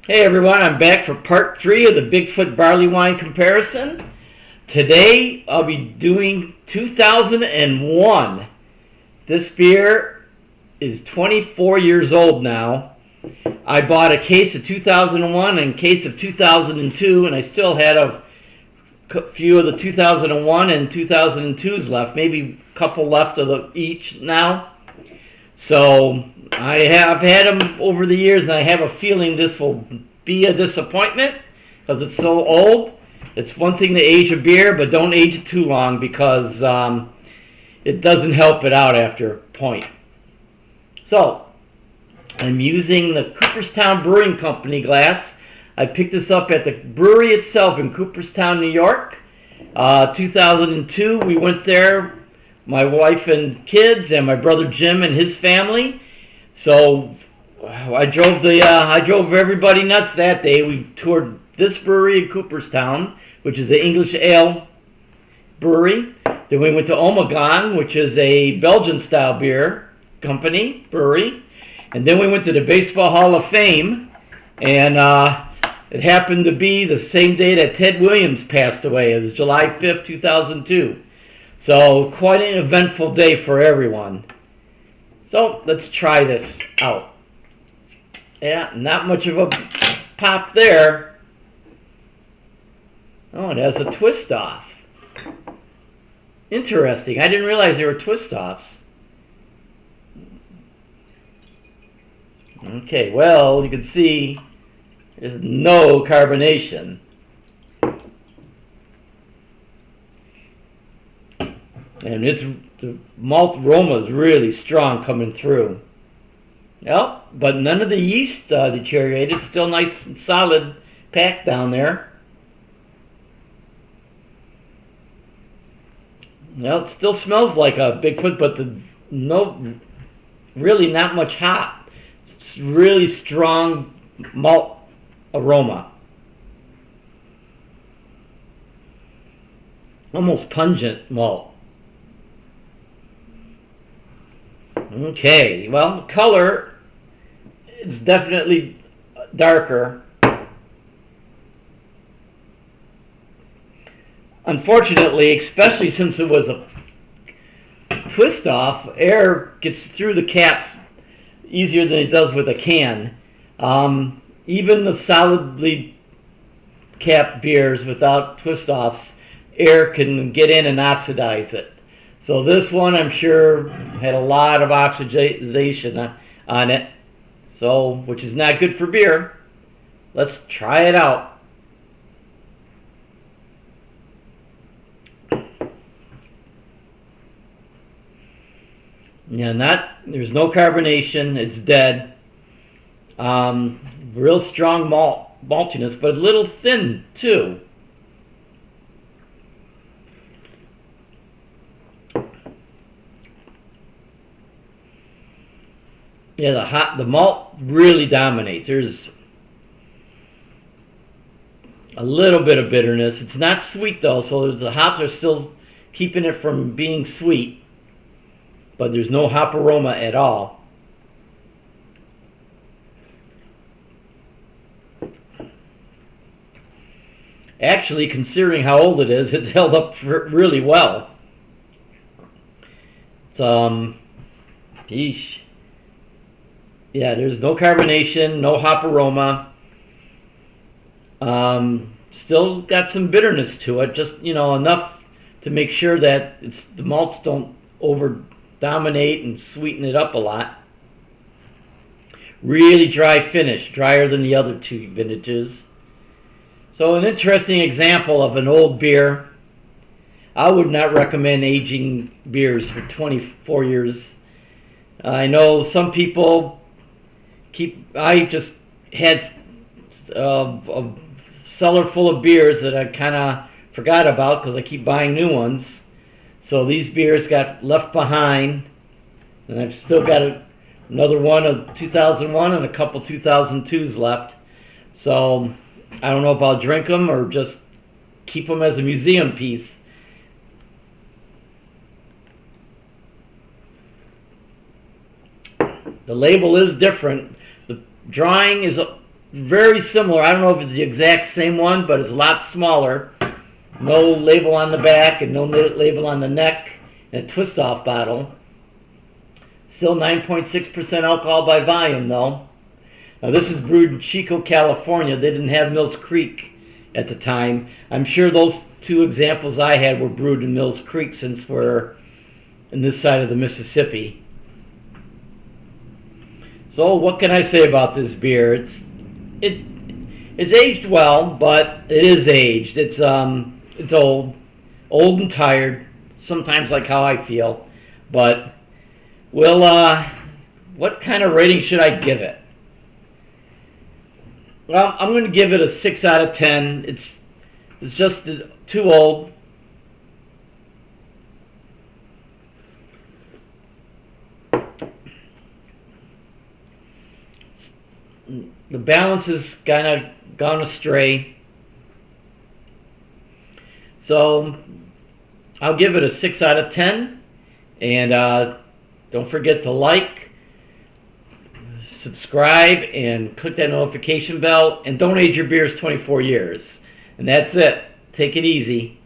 Hey everyone, I'm back for part 3 of the Bigfoot Barleywine comparison. Today I'll be doing 2001. This beer is 24 years old now. I bought a case of 2001 and a case of 2002, and I still had a few of the 2001 and 2002s left, maybe a couple left of each now. So I have had them over the years, and I have a feeling this will be a disappointment because it's so old. It's one thing to age a beer, but don't age it too long because it doesn't help it out after a point. So I'm using the Cooperstown Brewing Company glass. I picked this up at the brewery itself in Cooperstown, New York. 2002, we went there, my wife and kids, and my brother Jim and his family. So I drove everybody nuts that day. We toured this brewery in Cooperstown, which is an English ale brewery. Then we went to Omegon, which is a Belgian style beer company brewery. And then we went to the Baseball Hall of Fame, and it happened to be the same day that Ted Williams passed away. It was July 5th, 2002. So quite an eventful day for everyone. So let's try this out. Yeah, not much of a pop there. Oh, it has a twist off. Interesting. I didn't realize there were twist offs. Okay, well, you can see there's no carbonation. And the malt aroma is really strong coming through. Yep, but none of the yeast deteriorated. Still nice and solid pack down there. Well, it still smells like a Bigfoot, but really not much hop. It's really strong malt aroma. Almost pungent malt. Okay, well, color, it's definitely darker. Unfortunately, especially since it was a twist off, air gets through the caps easier than it does with a can. Even the solidly capped beers without twist offs, air can get in and oxidize it. So this one, I'm sure, had a lot of oxidation on it, so which is not good for beer. Let's try it out. Yeah, there's no carbonation. It's dead. Real strong maltiness, but a little thin too. Yeah, the malt really dominates. There's a little bit of bitterness. It's not sweet though, so the hops are still keeping it from being sweet, but there's no hop aroma at all. Actually, considering how old it is, it's held up really well. It's, yeesh. Yeah, there's no carbonation, no hop aroma. Still got some bitterness to it, just enough to make sure that the malts don't over dominate and sweeten it up a lot. Really dry finish, drier than the other two vintages. So an interesting example of an old beer. I would not recommend aging beers for 24 years. I know some people I just had a cellar full of beers that I kind of forgot about because I keep buying new ones. So these beers got left behind, and I've still got another one of 2001 and a couple 2002s left. So I don't know if I'll drink them or just keep them as a museum piece. The label is different. The drawing is very similar. I don't know if it's the exact same one, but it's a lot smaller. No label on the back and no label on the neck, and a twist-off bottle. Still 9.6% alcohol by volume, though. Now, this is brewed in Chico, California. They didn't have Mills Creek at the time. I'm sure those two examples I had were brewed in Mills Creek, since we're in this side of the Mississippi. So what can I say about this beer? It's aged well, but it is aged. It's old and tired. Sometimes like how I feel. But what kind of rating should I give it? Well, I'm going to give it a 6 out of 10. It's just too old. The balance has kind of gone astray. So I'll give it a 6 out of 10. And don't forget to like, subscribe, and click that notification bell. And don't age your beers 24 years. And that's it. Take it easy.